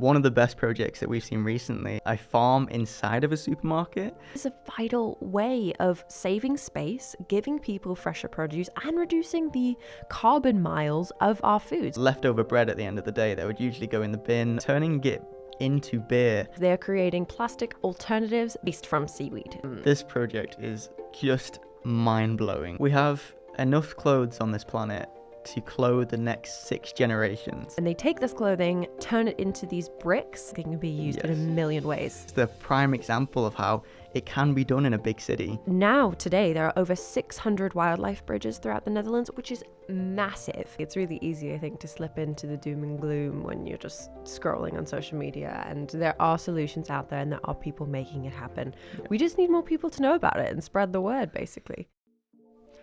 one of the best projects that we've seen recently, a farm inside of a supermarket. It's a vital way of saving space, giving people fresher produce, and reducing the carbon miles of our foods. Leftover bread at the end of the day that would usually go in the bin, turning it into beer. They're creating plastic alternatives based from seaweed. This project is just mind-blowing. We have enough clothes on this planet to clothe the next 6 generations. And they take this clothing, turn it into these bricks. They can be used in a million ways. It's the prime example of how it can be done in a big city. Now, today, there are over 600 wildlife bridges throughout the Netherlands, which is massive. It's really easy, I think, to slip into the doom and gloom when you're just scrolling on social media. And there are solutions out there and there are people making it happen. Yeah. We just need more people to know about it and spread the word, basically.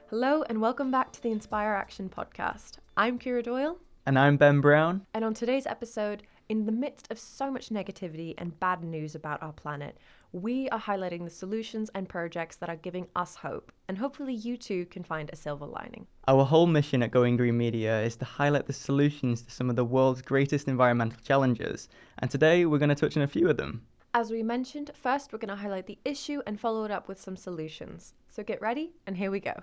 Hello and welcome back to the Inspire Action podcast. I'm Ciara Doyle. And I'm Ben Brown. And on today's episode, in the midst of so much negativity and bad news about our planet, we are highlighting the solutions and projects that are giving us hope. And hopefully you too can find a silver lining. Our whole mission at Going Green Media is to highlight the solutions to some of the world's greatest environmental challenges. And today we're going to touch on a few of them. As we mentioned, first we're going to highlight the issue and follow it up with some solutions. So get ready and here we go.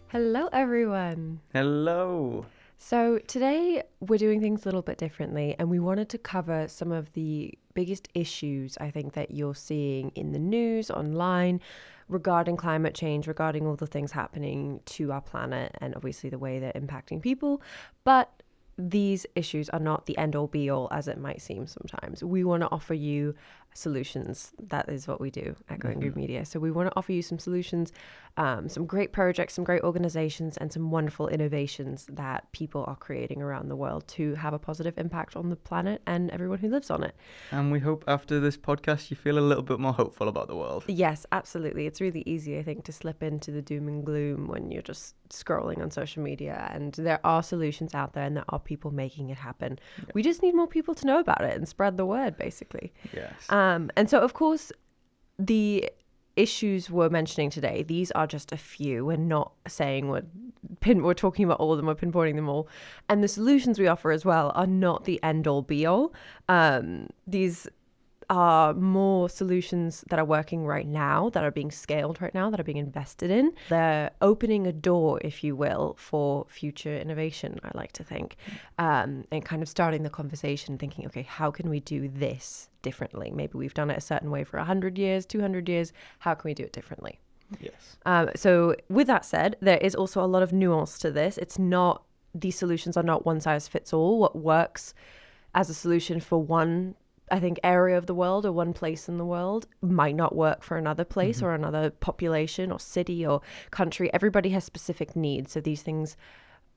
Hello everyone. Hello. So today we're doing things a little bit differently and we wanted to cover some of the biggest issues I think that you're seeing in the news, online, regarding climate change, regarding all the things happening to our planet and obviously the way they're impacting people. But these issues are not the end all be all as it might seem sometimes. We want to offer you solutions. That is what we do at Going Green Media. So we want to offer you some solutions, some great projects, some great organizations, and some wonderful innovations that people are creating around the world to have a positive impact on the planet and everyone who lives on it. And we hope after this podcast you feel a little bit more hopeful about the world. Yes, absolutely. It's really easy, I think, to slip into the doom and gloom when you're just scrolling on social media. And there are solutions out there and there are people making it happen. Yeah. We just need more people to know about it and spread the word, basically. Yes. And so, of course, the issues we're mentioning today, these are just a few. We're not saying we're talking about all of them, we're pinpointing them all. And the solutions we offer as well are not the end all be all. These are more solutions that are working right now, that are being scaled right now, that are being invested in. They're opening a door, if you will, for future innovation, I like to think, and kind of starting the conversation thinking, okay, how can we do this differently? Maybe we've done it a certain way for 100 years, 200 years. How can we do it differently? Yes. So with that said, there is also a lot of nuance to this. These solutions are not one size fits all. What works as a solution for one area of the world or one place in the world might not work for another place or another population or city or country. Everybody has specific needs. So these things,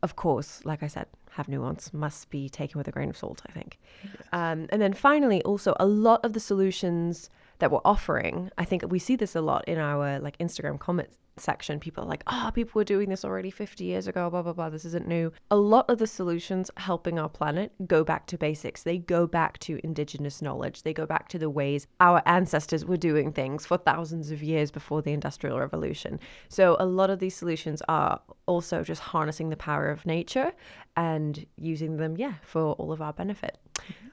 of course, like I said, have nuance, must be taken with a grain of salt, I think. Yes. And then finally, also, a lot of the solutions that we're offering, I think we see this a lot in our Instagram comment section. People are like, people were doing this already 50 years ago, blah, blah, blah. This isn't new. A lot of the solutions helping our planet go back to basics. They go back to indigenous knowledge. They go back to the ways our ancestors were doing things for thousands of years before the Industrial Revolution. So a lot of these solutions are also just harnessing the power of nature and using them, for all of our benefit.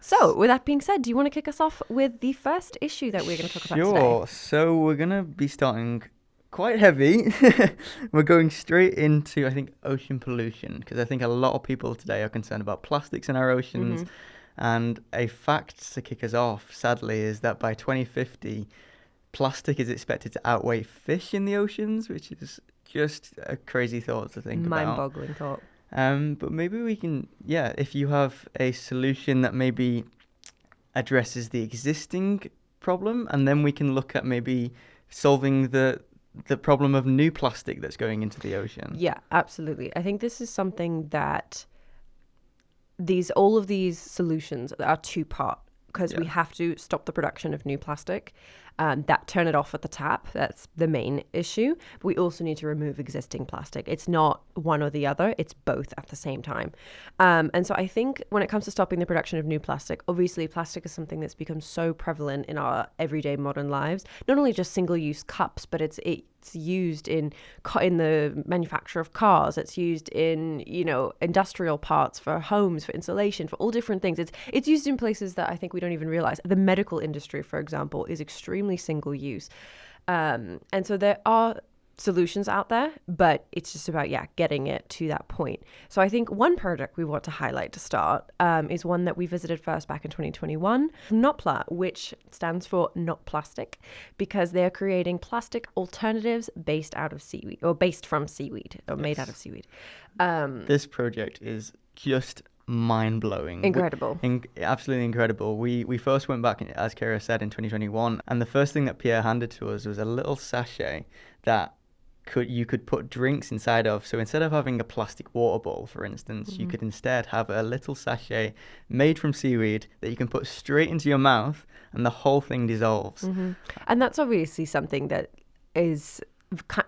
So with that being said, do you want to kick us off with the first issue that we're going to talk about today? Sure. So we're going to be starting quite heavy. We're going straight into, I think, ocean pollution, because I think a lot of people today are concerned about plastics in our oceans. And a fact to kick us off, sadly, is that by 2050, plastic is expected to outweigh fish in the oceans, which is just a crazy thought to think about. Mind-boggling thought. But maybe we can, if you have a solution that maybe addresses the existing problem, and then we can look at maybe solving the problem of new plastic that's going into the ocean. Yeah, absolutely. I think this is something that all of these solutions are two-part, because we have to stop the production of new plastic that turn it off at the tap. That's the main issue. But we also need to remove existing plastic. It's not one or the other, it's both at the same time. And so I think when it comes to stopping the production of new plastic, obviously plastic is something that's become so prevalent in our everyday modern lives. Not only just single-use cups, but it's used in the manufacture of cars. It's used in, industrial parts for homes, for insulation, for all different things. It's used in places that I think we don't even realize. The medical industry, for example, is extremely single use. And so there are solutions out there, but it's just about getting it to that point. So I think one project we want to highlight to start is one that we visited first back in 2021, Nopla, which stands for Not Plastic, because they're creating plastic alternatives based from seaweed, or made out of seaweed. This project is just mind-blowing. Incredible. Absolutely incredible. We first went back, as Ciara said, in 2021, and the first thing that Pierre handed to us was a little sachet that you could put drinks inside of. So instead of having a plastic water bottle, for instance, you could instead have a little sachet made from seaweed that you can put straight into your mouth, and the whole thing dissolves. And that's obviously something that is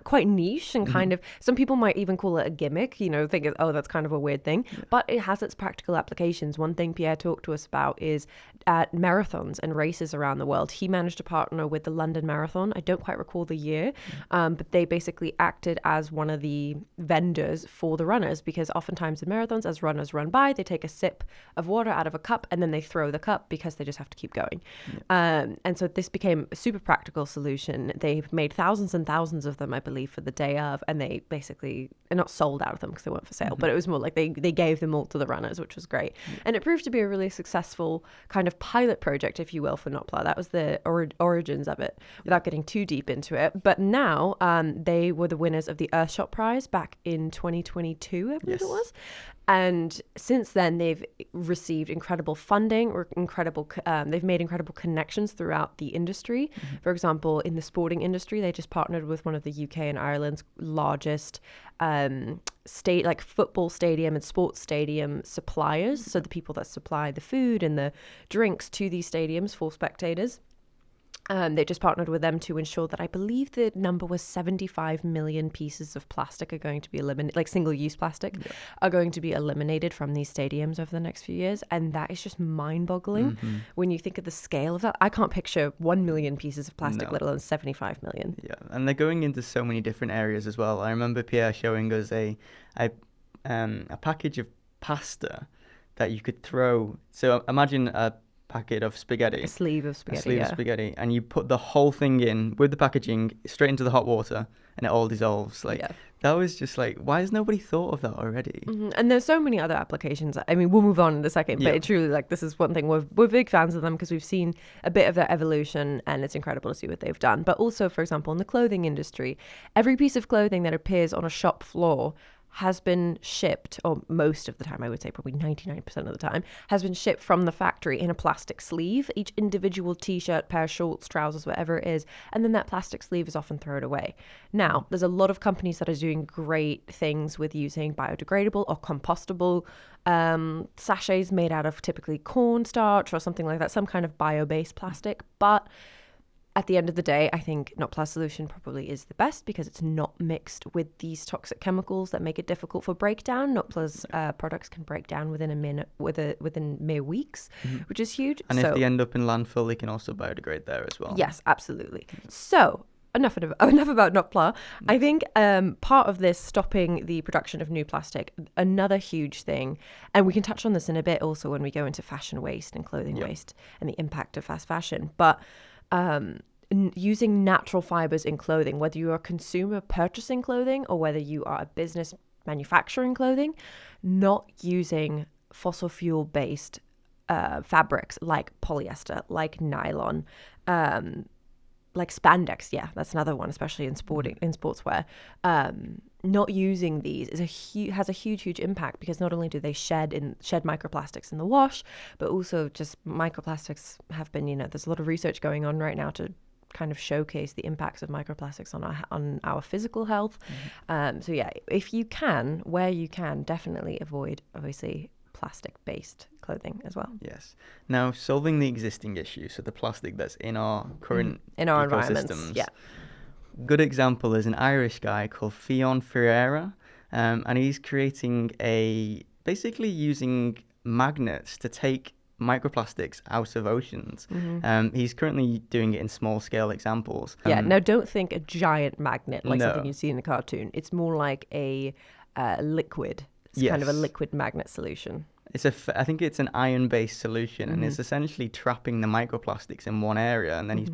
quite niche and kind of, some people might even call it a gimmick, think, that's kind of a weird thing, but it has its practical applications. One thing Pierre talked to us about is at marathons and races around the world. He managed to partner with the London Marathon. I don't quite recall the year, but they basically acted as one of the vendors for the runners, because oftentimes in marathons, as runners run by, they take a sip of water out of a cup and then they throw the cup because they just have to keep going. And so this became a super practical solution. They made thousands and thousands of them, I believe, for the day of, and they basically are not sold out of them because they weren't for sale, but it was more like they gave them all to the runners, which was great. And it proved to be a really successful kind of pilot project, if you will, for Nopla. That was the origins of it, without getting too deep into it. But now they were the winners of the Earthshot Prize back in 2022, I believe it was. And since then, they've received incredible funding, or they've made incredible connections throughout the industry. For example, in the sporting industry, they just partnered with one of the UK and Ireland's largest football stadium and sports stadium suppliers. So the people that supply the food and the drinks to these stadiums for spectators. They just partnered with them to ensure that, I believe the number was 75 million pieces of plastic are going to be eliminated, like single-use plastic, are going to be eliminated from these stadiums over the next few years. And that is just mind-boggling when you think of the scale of that. I can't picture 1 million pieces of plastic, let alone 75 million. Yeah, and they're going into so many different areas as well. I remember Pierre showing us a package of pasta that you could throw. So imagine a packet of spaghetti. A sleeve of spaghetti. And you put the whole thing in with the packaging straight into the hot water, and it all dissolves. That was just why has nobody thought of that already? And there's so many other applications. I mean, we'll move on in a second, but it truly, this is one thing we're big fans of them, because we've seen a bit of their evolution, and it's incredible to see what they've done. But also, for example, in the clothing industry, every piece of clothing that appears on a shop floor has been shipped, or most of the time, I would say probably 99% of the time, has been shipped from the factory in a plastic sleeve, each individual t-shirt, pair of shorts, trousers, whatever it is, and then that plastic sleeve is often thrown away. Now, there's a lot of companies that are doing great things with using biodegradable or compostable sachets made out of typically cornstarch or something like that, some kind of bio-based plastic, but at the end of the day, I think Nopla's solution probably is the best, because it's not mixed with these toxic chemicals that make it difficult for breakdown. Nopla's products can break down within mere weeks, which is huge. And if they end up in landfill, they can also biodegrade there as well. Yes, absolutely. So enough about Nopla. I think part of this stopping the production of new plastic, another huge thing, and we can touch on this in a bit also when we go into fashion waste and clothing waste and the impact of fast fashion, but using natural fibers in clothing, whether you are a consumer purchasing clothing or whether you are a business manufacturing clothing, not using fossil fuel based fabrics like polyester, like nylon, like spandex. Yeah, that's another one, especially in sportswear. Not using these has a huge impact, because not only do they shed microplastics in the wash, but also just microplastics have been, there's a lot of research going on right now to kind of showcase the impacts of microplastics on our physical health. So yeah, if you can, where you can, definitely avoid obviously plastic-based clothing as well. Yes. Now, solving the existing issue, so the plastic that's in our current in our ecosystems. environments. Yeah. Good example is an Irish guy called Fionn Ferreira, and he's creating basically using magnets to take microplastics out of oceans. He's currently doing it in small scale examples. Now don't think a giant magnet like No. something you see in a cartoon. It's more like a liquid. It's kind of a liquid magnet solution. I think it's an iron-based solution, and it's essentially trapping the microplastics in one area, and then he's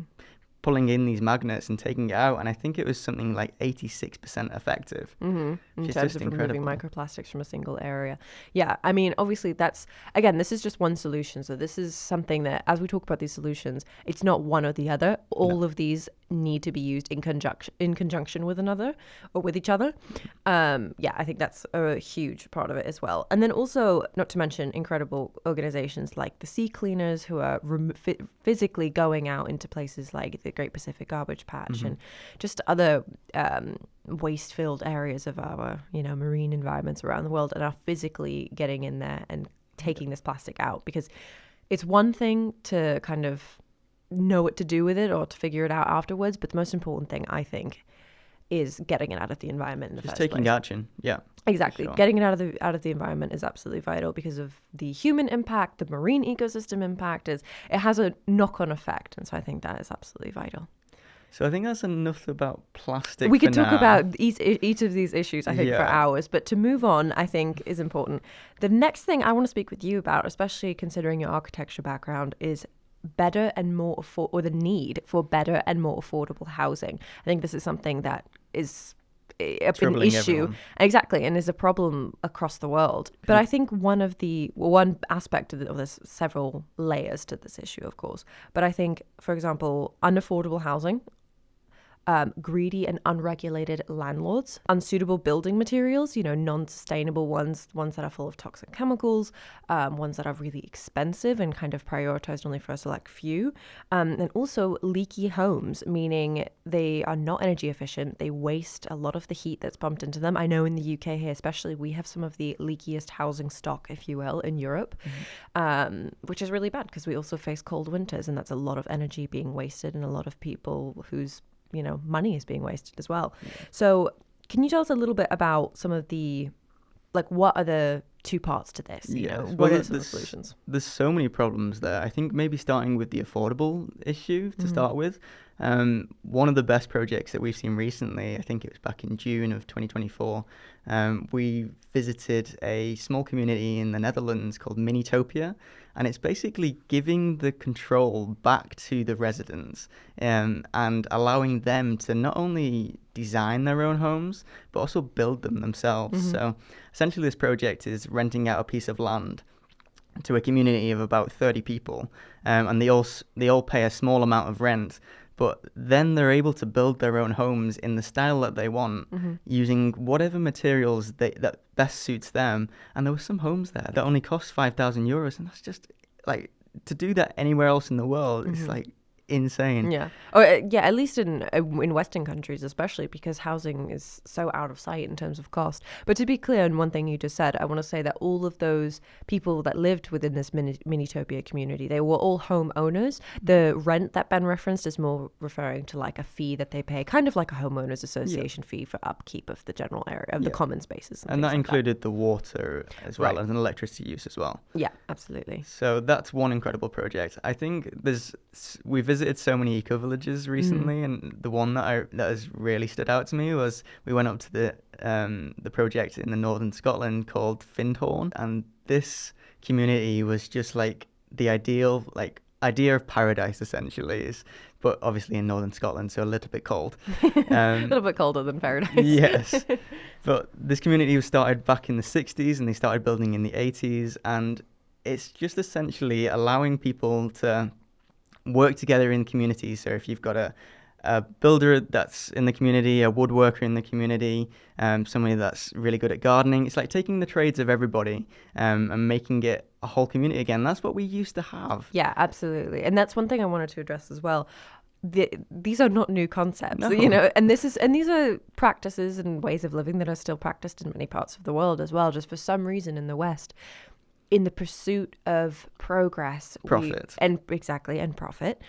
pulling in these magnets and taking it out, and I think it was something like 86% effective. In terms of removing microplastics from a single area. Yeah, I mean, obviously this is just one solution. So this is something that, as we talk about these solutions, it's not one or the other. All of these need to be used in conjunction with another or with each other. I think that's a huge part of it as well. And then also, not to mention incredible organizations like the Sea Cleaners, who are physically going out into places like the Great Pacific Garbage Patch and just other waste-filled areas of our marine environments around the world, and are physically getting in there and taking this plastic out. Because it's one thing to kind of know what to do with it or to figure it out afterwards, but the most important thing, I think, is getting it out of the environment in the first place. Just taking action. Yeah, exactly. Sure. Getting it out of the environment is absolutely vital because of the human impact, the marine ecosystem impact. It has a knock-on effect, and so I think that is absolutely vital. So I think that's enough about plastic. We could talk about each of these issues, I think, for hours. But to move on, I think, is important. The next thing I want to speak with you about, especially considering your architecture background, is better and more or the need for better and more affordable housing. I think this is something that is an issue. Everyone. Exactly, and is a problem across the world. But I think one aspect of there's several layers to this issue, of course. But I think, for example, unaffordable housing, greedy and unregulated landlords, unsuitable building materials, non-sustainable ones that are full of toxic chemicals, ones that are really expensive and kind of prioritized only for a select few, and also leaky homes, meaning they are not energy efficient. They waste a lot of the heat that's pumped into them. I know in the UK here especially, we have some of the leakiest housing stock, if you will, in Europe, which is really bad because we also face cold winters, and that's a lot of energy being wasted and a lot of people whose money is being wasted as well. Yeah. So can you tell us a little bit about some of the, what are the two parts to this? What are some of the solutions? There's so many problems there. I think maybe starting with the affordable issue to start with. One of the best projects that we've seen recently, I think it was back in June of 2024, we visited a small community in the Netherlands called Minitopia, and it's basically giving the control back to the residents and allowing them to not only design their own homes, but also build them themselves. So essentially this project is renting out a piece of land to a community of about 30 people, and they all pay a small amount of rent. But then they're able to build their own homes in the style that they want, using whatever materials that best suits them. And there were some homes there that only cost €5,000, and that's just to do that anywhere else in the world. It's insane. Yeah. Or at least in Western countries, especially because housing is so out of sight in terms of cost. But to be clear, and one thing you just said, I want to say that all of those people that lived within this Minitopia community, they were all homeowners. The rent that Ben referenced is more referring to a fee that they pay, kind of like a homeowners association fee for upkeep of the general area of the common spaces. And that included the water as well as an electricity use as well. Yeah, absolutely. So that's one incredible project. I think we visited so many eco-villages recently, and the one that has really stood out to me was we went up to the project in the northern Scotland called Findhorn, and this community was just the idea of paradise essentially, but obviously in northern Scotland, so a little bit cold. A little bit colder than paradise. Yes. But this community was started back in the 60s, and they started building in the 80s, and it's just essentially allowing people to work together in communities. So if you've got a builder that's in the community, a woodworker in the community, somebody that's really good at gardening, it's like taking the trades of everybody and making it a whole community again. That's what we used to have. Yeah, absolutely. And that's one thing I wanted to address as well. These are not new concepts, No. and these are practices and ways of living that are still practiced in many parts of the world as well. Just for some reason in the West, in the pursuit of progress, Profit. and profit,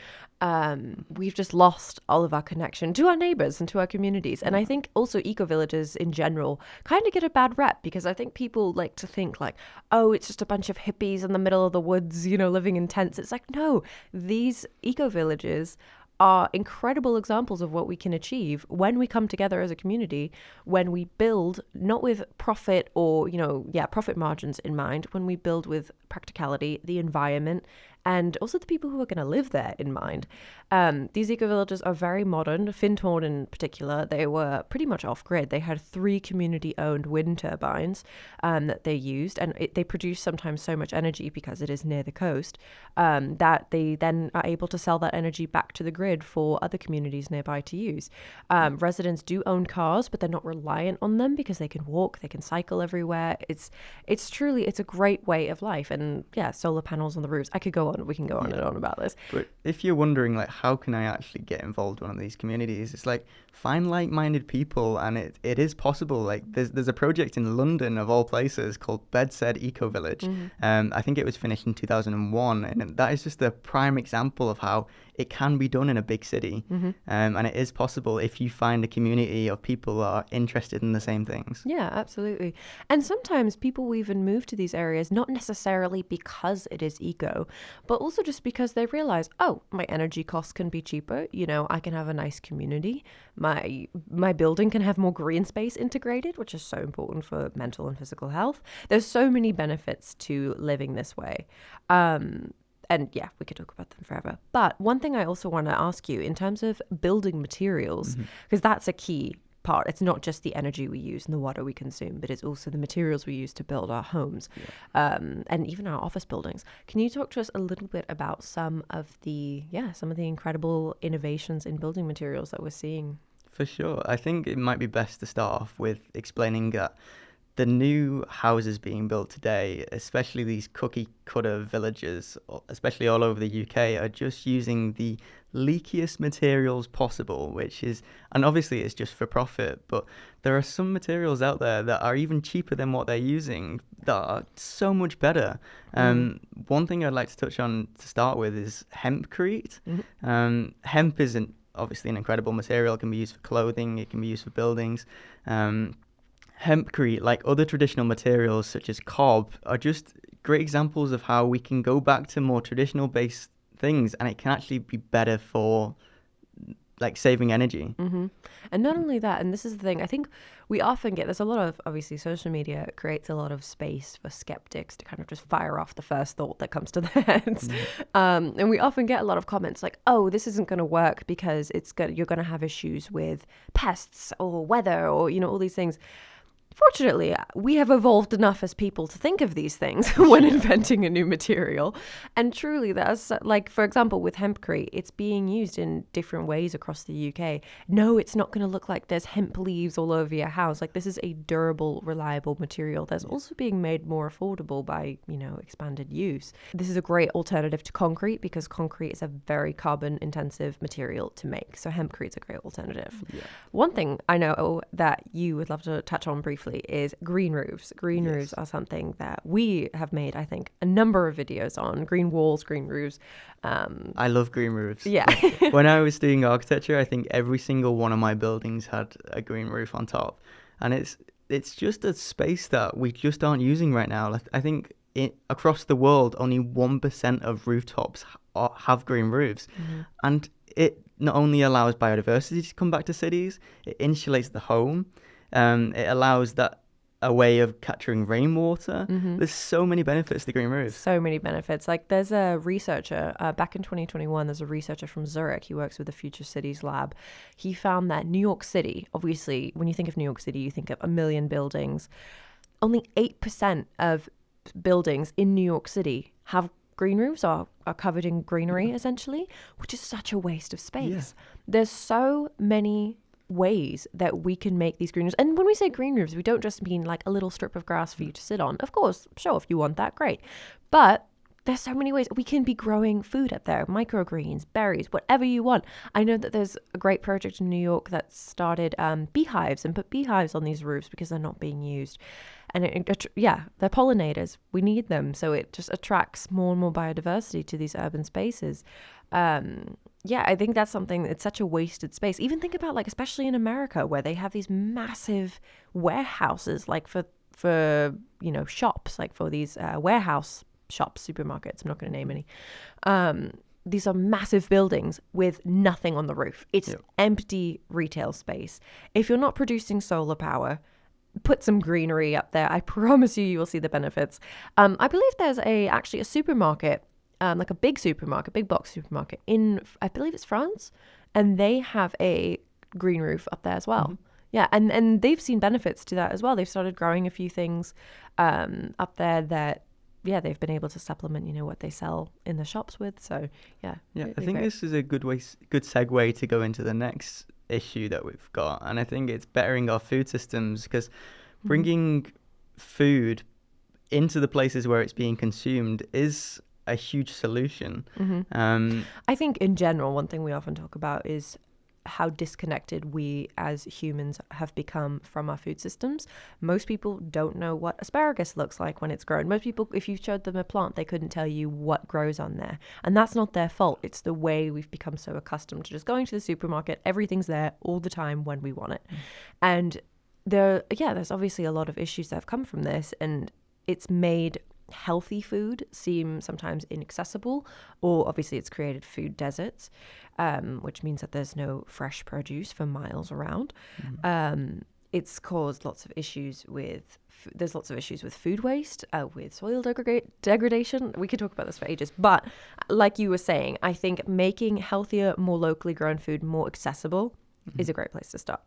we've just lost all of our connection to our neighbors and to our communities. And I think also eco-villages in general kind of get a bad rep, because I think people like to think like, oh, it's just a bunch of hippies in the middle of the woods, living in tents. It's like, no, these eco-villages are incredible examples of what we can achieve when we come together as a community, when we build not with profit or, profit margins in mind, when we build with practicality, the environment, and also the people who are going to live there in mind. These eco-villages are very modern. Findhorn in particular, they were pretty much off-grid. They had 3 community-owned wind turbines that they used, and they produce sometimes so much energy because it is near the coast that they then are able to sell that energy back to the grid for other communities nearby to use. Residents do own cars, but they're not reliant on them because they can walk, they can cycle everywhere. It's a great way of life. And yeah, solar panels on the roofs. We can go on and on about this. But if you're wondering, like, how can I actually get involved in one of these communities? It's like, find like-minded people, and it is possible. Like, there's a project in London, of all places, called Bedstead Eco Village. I think it was finished in 2001, and that is just a prime example of how it can be done in a big city. And it is possible if you find a community of people that are interested in the same things. Yeah, absolutely. And sometimes people will even move to these areas, not necessarily because it is eco, but also just because they realize, oh, my energy costs can be cheaper. I can have a nice community. My building can have more green space integrated, which is so important for mental and physical health. There's so many benefits to living this way. And yeah, we could talk about them forever. But one thing I also want to ask you in terms of building materials, because that's a key part. It's not just the energy we use and the water we consume, but it's also the materials we use to build our homes, and even our office buildings. Can you talk to us a little bit about some of the incredible innovations in building materials that we're seeing? For sure. I think it might be best to start off with explaining that the new houses being built today, especially these cookie cutter villages, especially all over the UK, are just using the leakiest materials possible, and obviously it's just for profit, but there are some materials out there that are even cheaper than what they're using that are so much better. One thing I'd like to touch on to start with is hempcrete. Hemp is obviously an incredible material. It can be used for clothing, it can be used for buildings. Hempcrete, like other traditional materials such as cob, are just great examples of how we can go back to more traditional based things, and it can actually be better for like saving energy. And not only that, and this is the thing, I think we often get, there's a lot of, obviously social media creates a lot of space for skeptics to kind of just fire off the first thought that comes to their heads. And we often get a lot of comments like, oh, this isn't going to work because you're going to have issues with pests or weather or, all these things. Fortunately, we have evolved enough as people to think of these things when inventing a new material. And truly, that's like, for example, with hempcrete, it's being used in different ways across the UK. No, it's not going to look like there's hemp leaves all over your house. Like, this is a durable, reliable material that's also being made more affordable by, expanded use. This is a great alternative to concrete because concrete is a very carbon intensive material to make. So hempcrete's a great alternative. Yeah. One thing I know that you would love to touch on briefly is green roofs. Green roofs are something that we have made, I think, a number of videos on. Green walls, green roofs. I love green roofs. Yeah. When I was doing architecture, I think every single one of my buildings had a green roof on top. And it's just a space that we just aren't using right now. I think across the world, only 1% of rooftops have green roofs. And it not only allows biodiversity to come back to cities, it insulates the home. It allows a way of capturing rainwater. There's so many benefits to green roofs. So many benefits. Like, there's a researcher, back in 2021, there's a researcher from Zurich. He works with the Future Cities Lab. He found that New York City, obviously, when you think of New York City, you think of 1 million buildings. Only 8% of buildings in New York City have green roofs, are covered in greenery, essentially, which is such a waste of space. There's so many ways that we can make these green roofs. And when we say green roofs, we don't just mean like a little strip of grass for you to sit on. Of course, sure, if you want that, great. But there's so many ways we can be growing food up there, microgreens, berries, whatever you want. I know that there's a great project in New York that started beehives and put beehives on these roofs because they're not being used. And they're pollinators. We need them. So it just attracts more and more biodiversity to these urban spaces. I think that's something, it's such a wasted space. Even think about, like, especially in America, where they have these massive warehouses, like for shops, like for these warehouse shops, supermarkets. I'm not going to name any. These are massive buildings with nothing on the roof. It's empty retail space. If you're not producing solar power, put some greenery up there. I promise you will see the benefits. I believe there's actually a supermarket, like a big supermarket, big box supermarket in, I believe it's France, and they have a green roof up there as well. Mm-hmm. Yeah, and they've seen benefits to that as well. They've started growing a few things up there that, they've been able to supplement, what they sell in the shops with. So, I think this is a good segue to go into the next issue that we've got. And I think it's bettering our food systems, because bringing food into the places where it's being consumed is a huge solution. I think in general, one thing we often talk about is how disconnected we as humans have become from our food systems. Most people don't know what asparagus looks like when it's grown. Most people, if you showed them a plant, they couldn't tell you what grows on there. And that's not their fault. It's the way we've become so accustomed to just going to the supermarket. Everything's there all the time when we want it. And there's obviously a lot of issues that have come from this, and it's made healthy food seem sometimes inaccessible, or obviously it's created food deserts, which means that there's no fresh produce for miles around. It's caused lots of issues with food waste, with soil degradation. We could talk about this for ages, but like you were saying, I think making healthier, more locally grown food more accessible is a great place to start.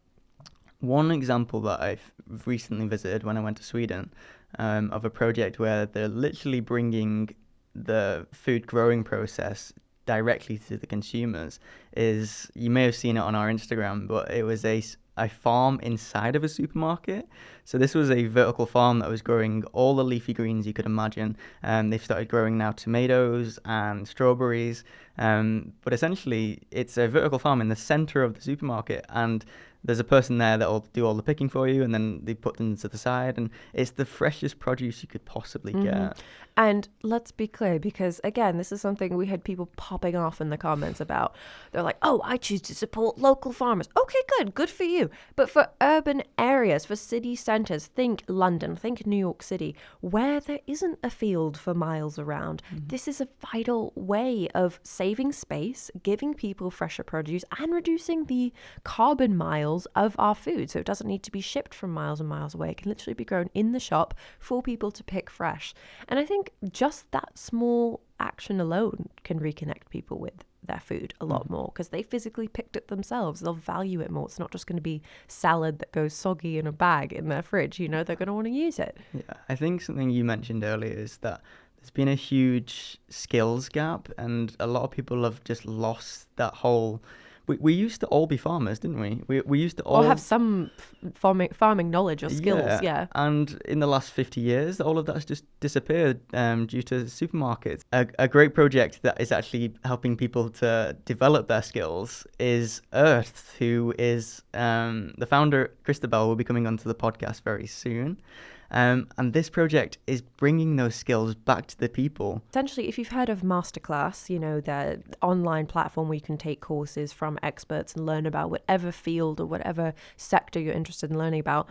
One example that I've recently visited when I went to Sweden, of a project where they're literally bringing the food growing process directly to the consumers, is, you may have seen it on our Instagram, but it was a farm inside of a supermarket. So this was a vertical farm that was growing all the leafy greens you could imagine. They've started growing now tomatoes and strawberries. But essentially, it's a vertical farm in the center of the supermarket, and there's a person there that will do all the picking for you, and then they put them to the side, and it's the freshest produce you could possibly get. And let's be clear, because again, this is something we had people popping off in the comments about. They're like, oh, I choose to support local farmers. Okay, good for you. But for urban areas, for city centres, think London, think New York City, where there isn't a field for miles around, this is a vital way of saving space, giving people fresher produce, and reducing the carbon miles of our food. So it doesn't need to be shipped from miles and miles away. It can literally be grown in the shop for people to pick fresh. And I think just that small action alone can reconnect people with their food a lot more, because they physically picked it themselves. They'll value it more. It's not just going to be salad that goes soggy in a bag in their fridge. They're going to want to use it. Yeah, I think something you mentioned earlier is that there's been a huge skills gap, and a lot of people have just lost that whole... We used to all be farmers, didn't we? We used to all... Or have some farming knowledge or skills, yeah. And in the last 50 years, all of that has just disappeared due to supermarkets. A great project that is actually helping people to develop their skills is Earth, who is the founder, Christabel, will be coming onto the podcast very soon. And this project is bringing those skills back to the people. Essentially, if you've heard of Masterclass, the online platform where you can take courses from experts and learn about whatever field or whatever sector you're interested in learning about,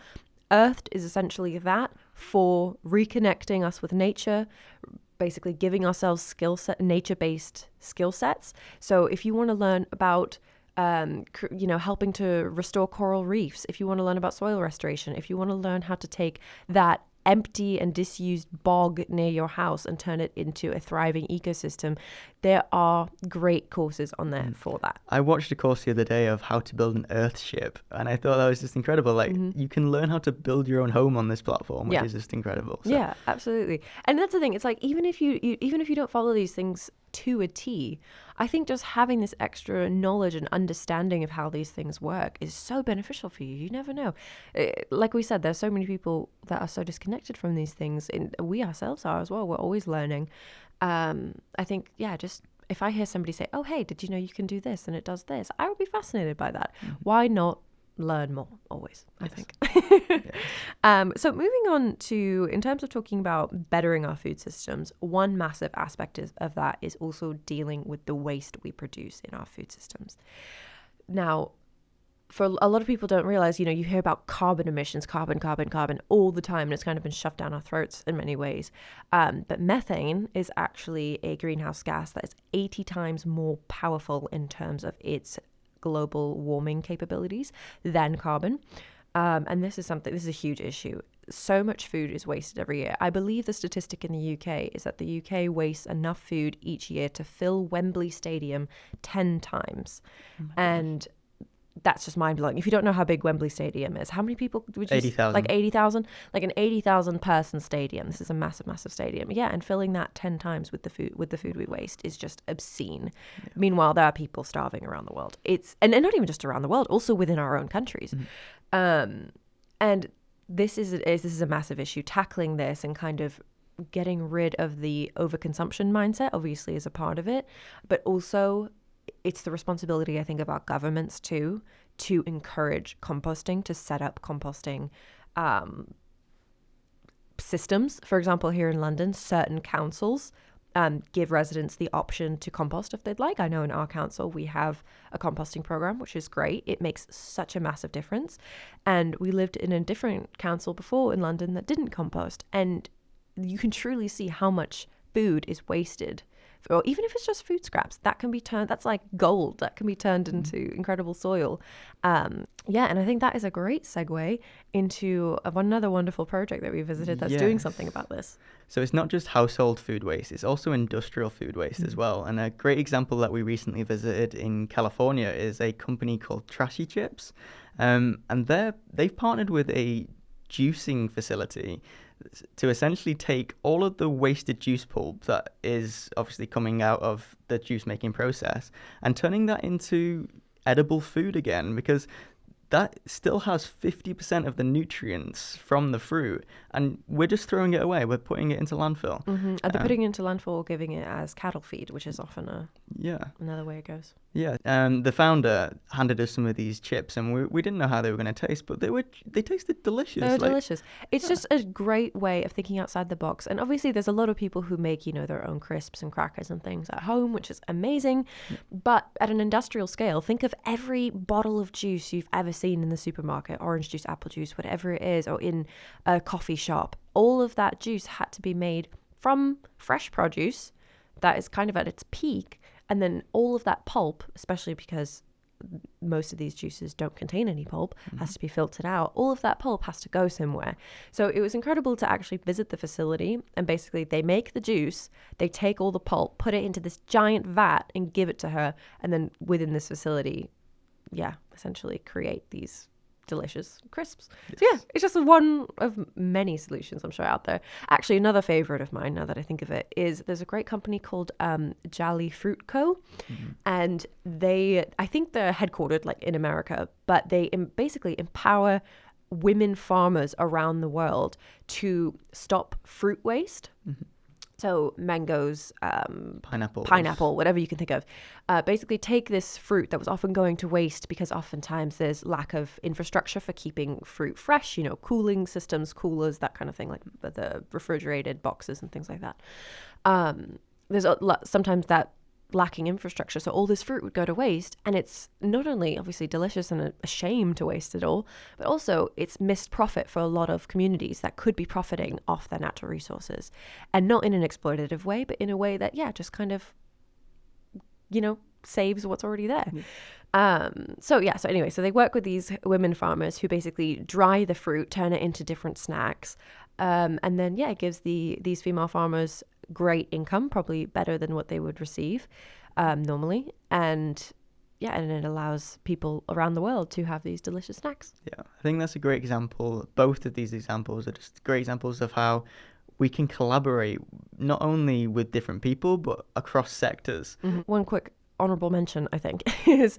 Earthed is essentially that, for reconnecting us with nature, basically giving ourselves nature-based skill sets. So if you want to learn about helping to restore coral reefs, if you want to learn about soil restoration, if you want to learn how to take that empty and disused bog near your house and turn it into a thriving ecosystem, there are great courses on there for that. I watched a course the other day of how to build an earth ship, and I thought that was just incredible. Like, you can learn how to build your own home on this platform, which is just incredible. So. Yeah, absolutely. And that's the thing. It's like, even if you don't follow these things to a T, I think just having this extra knowledge and understanding of how these things work is so beneficial for you. You never know. Like we said, there's so many people that are so disconnected from these things, and we ourselves are as well. We're always learning. I think, just if I hear somebody say, oh, hey, did you know you can do this and it does this? I would be fascinated by that. Why not learn more always, I Yes. think. Yes. So moving on to, in terms of talking about bettering our food systems, one massive aspect of that is also dealing with the waste we produce in our food systems. Now, for a lot of people don't realize, you hear about carbon emissions, carbon all the time, and it's kind of been shoved down our throats in many ways. But methane is actually a greenhouse gas that is 80 times more powerful in terms of its global warming capabilities than carbon. And this is a huge issue. So much food is wasted every year. I believe the statistic in the UK is that the UK wastes enough food each year to fill Wembley Stadium 10 times. And that's just mind-blowing. If you don't know how big Wembley Stadium is, how many people would you 80,000. Like 80,000? Like an 80,000 person stadium. This is a massive, massive stadium. Yeah, and filling that 10 times with the food we waste is just obscene. Yeah. Meanwhile, there are people starving around the world. And not even just around the world, also within our own countries. And this is a massive issue. Tackling this and kind of getting rid of the overconsumption mindset obviously is a part of it, but also it's the responsibility, I think, of our governments too, to encourage composting, to set up composting systems. For example, here in London, certain councils give residents the option to compost if they'd like. I know in our council we have a composting program, which is great. It makes such a massive difference. And we lived in a different council before in London that didn't compost. And you can truly see how much food is wasted. Or even if it's just food scraps, that's like gold that can be turned into incredible soil. And I think that is a great segue into another wonderful project that we visited that's doing something about this. So it's not just household food waste, it's also industrial food waste as well. And a great example that we recently visited in California is a company called Trashy Chips. And they've partnered with a juicing facility to essentially take all of the wasted juice pulp that is obviously coming out of the juice making process and turning that into edible food again, because that still has 50% of the nutrients from the fruit, and we're just throwing it away. We're putting it into landfill. Mm-hmm. Are they putting it into landfill or giving it as cattle feed, which is often another way it goes? Yeah. The founder handed us some of these chips, and we didn't know how they were going to taste, but they tasted delicious. They were delicious. It's just a great way of thinking outside the box. And obviously, there's a lot of people who make their own crisps and crackers and things at home, which is amazing. Yeah. But at an industrial scale, think of every bottle of juice you've ever seen in the supermarket, orange juice, apple juice, whatever it is, or in a coffee shop. All of that juice had to be made from fresh produce that is kind of at its peak. And then all of that pulp, especially because most of these juices don't contain any pulp, has to be filtered out. All of that pulp has to go somewhere. So it was incredible to actually visit the facility, and basically they make the juice, they take all the pulp, put it into this giant vat and give it to her. And then within this facility, essentially create these delicious crisps. Yes. So it's just one of many solutions I'm sure out there. Actually, another favorite of mine, now that I think of it, is there's a great company called Jolly Fruit Co. And I think they're headquartered in America, but they basically empower women farmers around the world to stop fruit waste. So mangoes, pineapple, whatever you can think of. Basically take this fruit that was often going to waste because oftentimes there's lack of infrastructure for keeping fruit fresh, cooling systems, coolers, that kind of thing, like the refrigerated boxes and things like that. There's sometimes that lacking infrastructure, so all this fruit would go to waste, and it's not only obviously delicious and a shame to waste it all, but also it's missed profit for a lot of communities that could be profiting off their natural resources, and not in an exploitative way, but in a way that just kind of saves what's already there. So they work with these women farmers who basically dry the fruit, turn it into different snacks, and then it gives these female farmers great income, probably better than what they would receive normally, and it allows people around the world to have these delicious snacks. I think that's a great example. Both of these examples are just great examples of how we can collaborate not only with different people but across sectors. One quick honorable mention, I think, is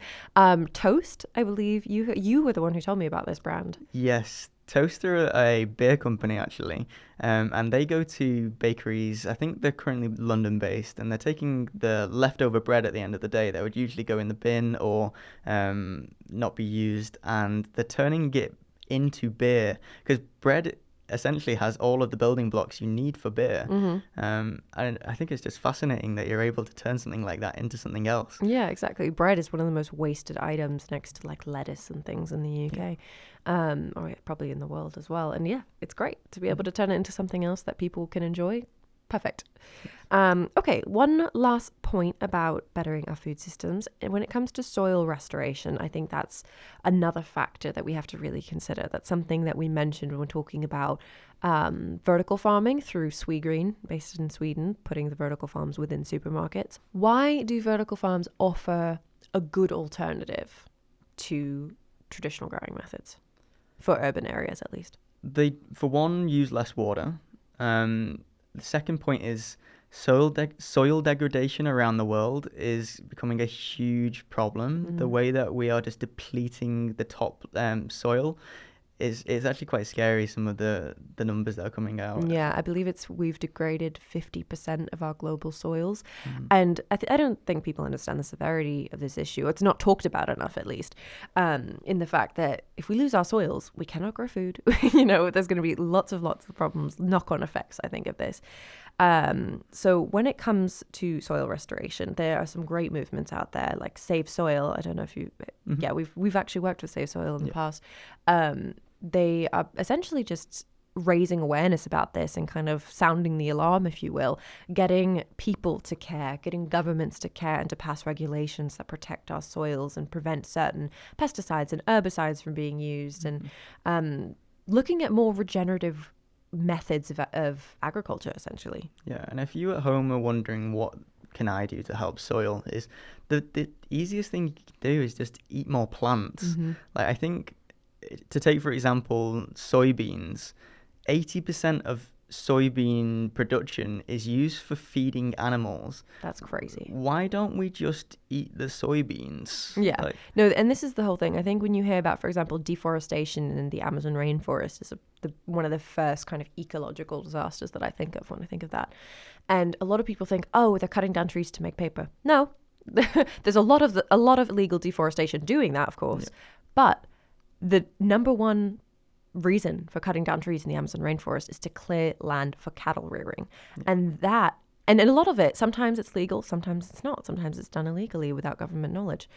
Toast. I believe you were the one who told me about this brand. Yes, Toaster are a beer company actually, and they go to bakeries. I think they're currently London based, and they're taking the leftover bread at the end of the day that would usually go in the bin or not be used, and they're turning it into beer because bread essentially has all of the building blocks you need for beer. And I think it's just fascinating that you're able to turn something like that into something else. Yeah, exactly. Bread is one of the most wasted items next to like lettuce and things in the UK, or probably in the world as well. And yeah, it's great to be able to turn it into something else that people can enjoy. Perfect. Okay, one last point about bettering our food systems. When it comes to soil restoration, I think that's another factor that we have to really consider. That's something that we mentioned when we're talking about vertical farming through Swegreen, based in Sweden, putting the vertical farms within supermarkets. Why do vertical farms offer a good alternative to traditional growing methods, for urban areas at least? They, for one, use less water. The second point is soil degradation around the world is becoming a huge problem. The way that we are just depleting the top soil is actually quite scary, some of the numbers that are coming out. Yeah, I believe we've degraded 50% of our global soils. And I don't think people understand the severity of this issue. It's not talked about enough, at least, in the fact that if we lose our soils, we cannot grow food. There's going to be lots of problems, knock-on effects, I think, of this. So when it comes to soil restoration, there are some great movements out there, like Save Soil. I don't know if yeah, we've actually worked with Save Soil in the past. They are essentially just raising awareness about this and kind of sounding the alarm, if you will, getting people to care, getting governments to care and to pass regulations that protect our soils and prevent certain pesticides and herbicides from being used, and looking at more regenerative methods of agriculture, essentially. Yeah, and if you at home are wondering what can I do to help soil, is the easiest thing you can do is just eat more plants. Like, I think, to take for example soybeans, 80% of soybean production is used for feeding animals. That's crazy. Why don't we just eat the soybeans? Yeah. No, and this is the whole thing. I think when you hear about, for example, deforestation in the Amazon rainforest is one of the first kind of ecological disasters that I think of when I think of that. And a lot of people think, oh, they're cutting down trees to make paper. No, there's a lot of illegal deforestation doing that, of course. But the number one reason for cutting down trees in the Amazon rainforest is to clear land for cattle rearing. And a lot of it, sometimes it's legal, sometimes it's not. Sometimes it's done illegally without government knowledge.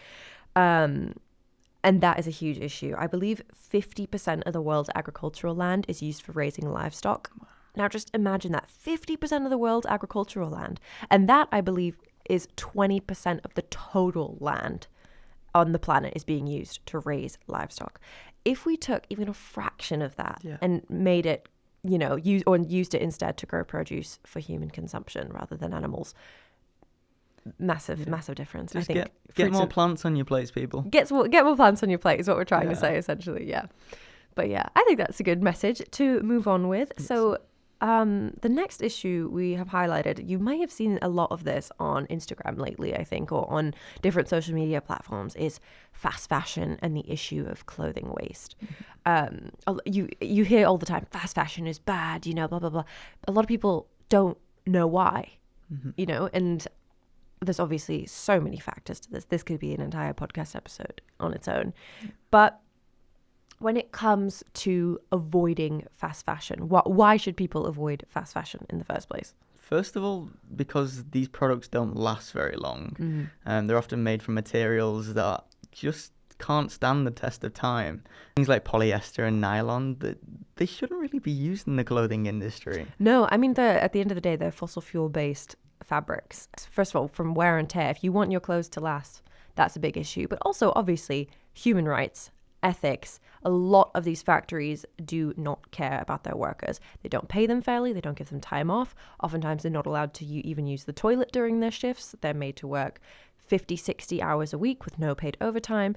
And that is a huge issue. I believe 50% of the world's agricultural land is used for raising livestock. Now just imagine that, 50% of the world's agricultural land. And that, I believe, is 20% of the total land on the planet is being used to raise livestock. If we took even a fraction of that and made it, used it instead to grow produce for human consumption rather than animals, massive difference. Just I think get more plants on your plates, people. Get more plants on your plate is what we're trying to say, essentially. Yeah. But yeah, I think that's a good message to move on with. Yes. So the next issue we have highlighted, you might have seen a lot of this on Instagram lately, I think, or on different social media platforms, is fast fashion and the issue of clothing waste. You hear all the time, fast fashion is bad, blah, blah, blah. A lot of people don't know why, and there's obviously so many factors to this. This could be an entire podcast episode on its own. But when it comes to avoiding fast fashion, why should people avoid fast fashion in the first place? First of all, because these products don't last very long. They're often made from materials that just can't stand the test of time. Things like polyester and nylon, they shouldn't really be used in the clothing industry. No, I mean, at the end of the day, they're fossil fuel-based fabrics. First of all, from wear and tear, if you want your clothes to last, that's a big issue. But also, obviously, human rights, ethics. A lot of these factories do not care about their workers. They don't pay them fairly. They don't give them time off. Oftentimes, they're not allowed to even use the toilet during their shifts. They're made to work 50, 60 hours a week with no paid overtime.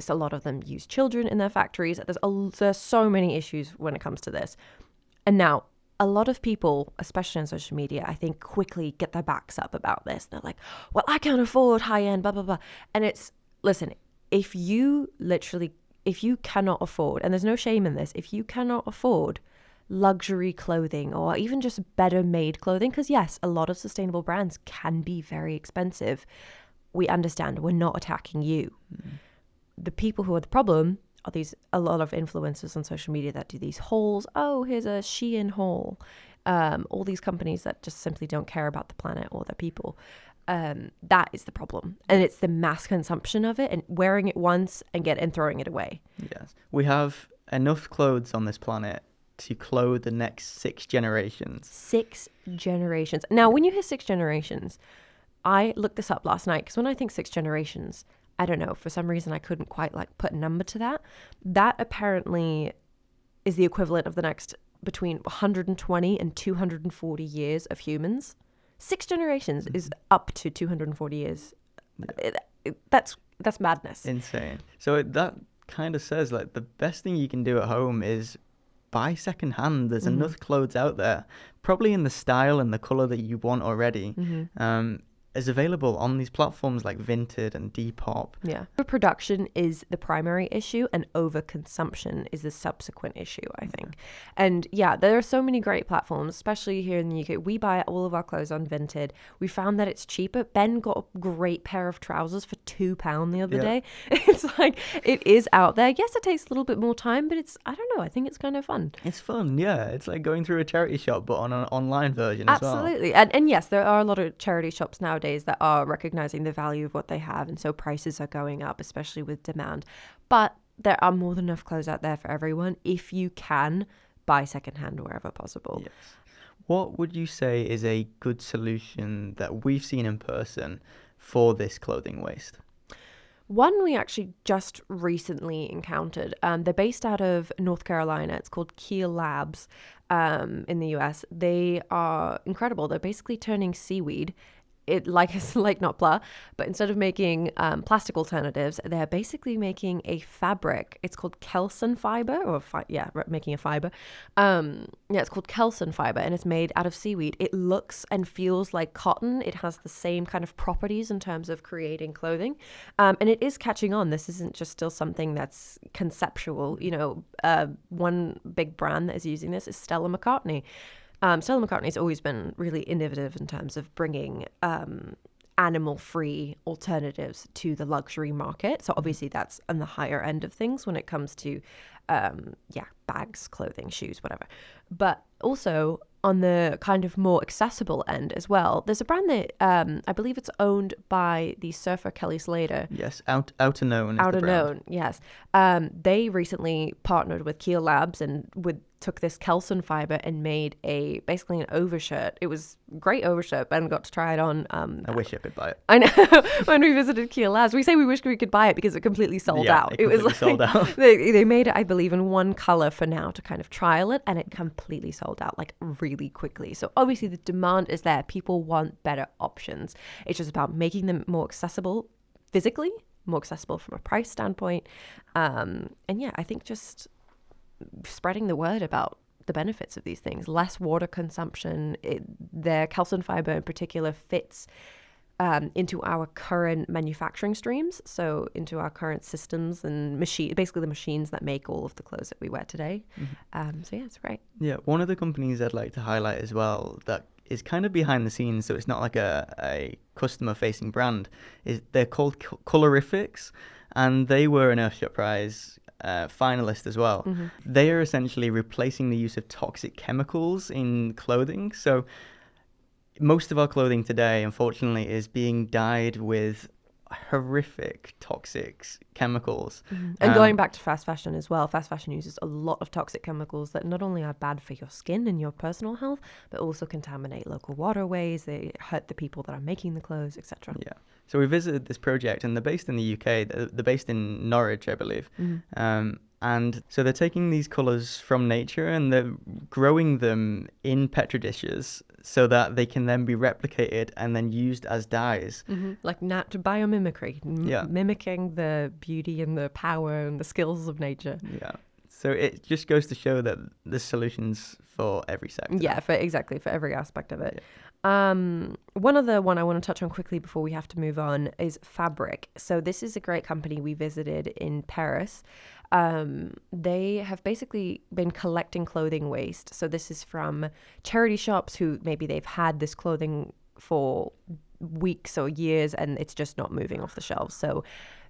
A lot of them use children in their factories. There's so many issues when it comes to this. And now, a lot of people, especially on social media, I think quickly get their backs up about this. They're like, well, I can't afford high-end, blah, blah, blah. And listen, if if you cannot afford, and there's no shame in this, if you cannot afford luxury clothing or even just better made clothing, because yes, a lot of sustainable brands can be very expensive. We understand, we're not attacking you. The people who are the problem are a lot of influencers on social media that do these hauls. Oh, here's a Shein haul. All these companies that just simply don't care about the planet or the people. That is the problem. And it's the mass consumption of it and wearing it once and throwing it away. Yes. We have enough clothes on this planet to clothe the next 6 generations. 6 generations. Now, when you hear 6 generations, I looked this up last night because when I think 6 generations, I don't know, for some reason I couldn't quite put a number to that. That apparently is the equivalent of the next between 120 and 240 years of humans. 6 generations is up to 240 years. Yeah. That's madness. Insane. So that kind of says the best thing you can do at home is buy secondhand. There's enough clothes out there, probably in the style and the color that you want already. Is available on these platforms like Vinted and Depop. Yeah. Overproduction is the primary issue and overconsumption is the subsequent issue, I think. And yeah, there are so many great platforms, especially here in the UK. We buy all of our clothes on Vinted. We found that it's cheaper. Ben got a great pair of trousers for £2 the other day. It's it is out there. Yes, it takes a little bit more time, but I don't know, I think it's kind of fun. It's fun, yeah. It's like going through a charity shop, but on an online version as well. Absolutely. And yes, there are a lot of charity shops nowadays that are recognizing the value of what they have, and so prices are going up, especially with demand. But there are more than enough clothes out there for everyone if you can buy secondhand wherever possible. Yes. What would you say is a good solution that we've seen in person for this clothing waste? One we actually just recently encountered. They're based out of North Carolina. It's called Keel Labs in the US. They are incredible. They're basically turning seaweed not blah, but instead of making plastic alternatives, they're basically making a fabric. It's called kelson fiber, making a fiber. It's called kelson fiber, and it's made out of seaweed. It looks and feels like cotton. It has the same kind of properties in terms of creating clothing, and it is catching on. This isn't just still something that's conceptual. One big brand that is using this is Stella McCartney. Stella McCartney's always been really innovative in terms of bringing animal-free alternatives to the luxury market. So obviously that's on the higher end of things when it comes to, bags, clothing, shoes, whatever. But also on the kind of more accessible end as well, there's a brand that I believe it's owned by the surfer Kelly Slater. Yes, Outer Known is the brand. Outer Known, yes. They recently partnered with Keel Labs and took this kelson fiber and made basically an overshirt. It was a great overshirt. Ben got to try it on. I wish I could buy it. I know. When we visited Keel Labs, we say we wish we could buy it because it completely sold out. It was sold out. They made it, I believe, in one color for now to kind of trial it, and it completely sold out really quickly. So obviously the demand is there. People want better options. It's just about making them more accessible physically, more accessible from a price standpoint. I think just spreading the word about the benefits of these things. Less water consumption. Their kelson fiber in particular fits into our current manufacturing streams, so into our current systems and basically the machines that make all of the clothes that we wear today. It's great. Yeah, one of the companies I'd like to highlight as well that is kind of behind the scenes, so it's not like a customer-facing brand, is they're called Colorifics, and they were an Earthshot Prize finalist as well. They are essentially replacing the use of toxic chemicals in clothing. So most of our clothing today, unfortunately, is being dyed with horrific toxic chemicals. And going back to fast fashion as well, fast fashion uses a lot of toxic chemicals that not only are bad for your skin and your personal health, but also contaminate local waterways. They hurt the people that are making the clothes, etc. Yeah. So we visited this project, and they're based in the UK. They're based in Norwich, I believe. And so they're taking these colours from nature and they're growing them in Petri dishes so that they can then be replicated and then used as dyes. Like biomimicry, mimicking the beauty and the power and the skills of nature. Yeah. So it just goes to show that there's solutions for every sector. Yeah, for every aspect of it. Yeah. One other one I want to touch on quickly before we have to move on is Fabric. So this is a great company we visited in Paris. They have basically been collecting clothing waste. So this is from charity shops who maybe they've had this clothing for weeks or years and it's just not moving off the shelves. So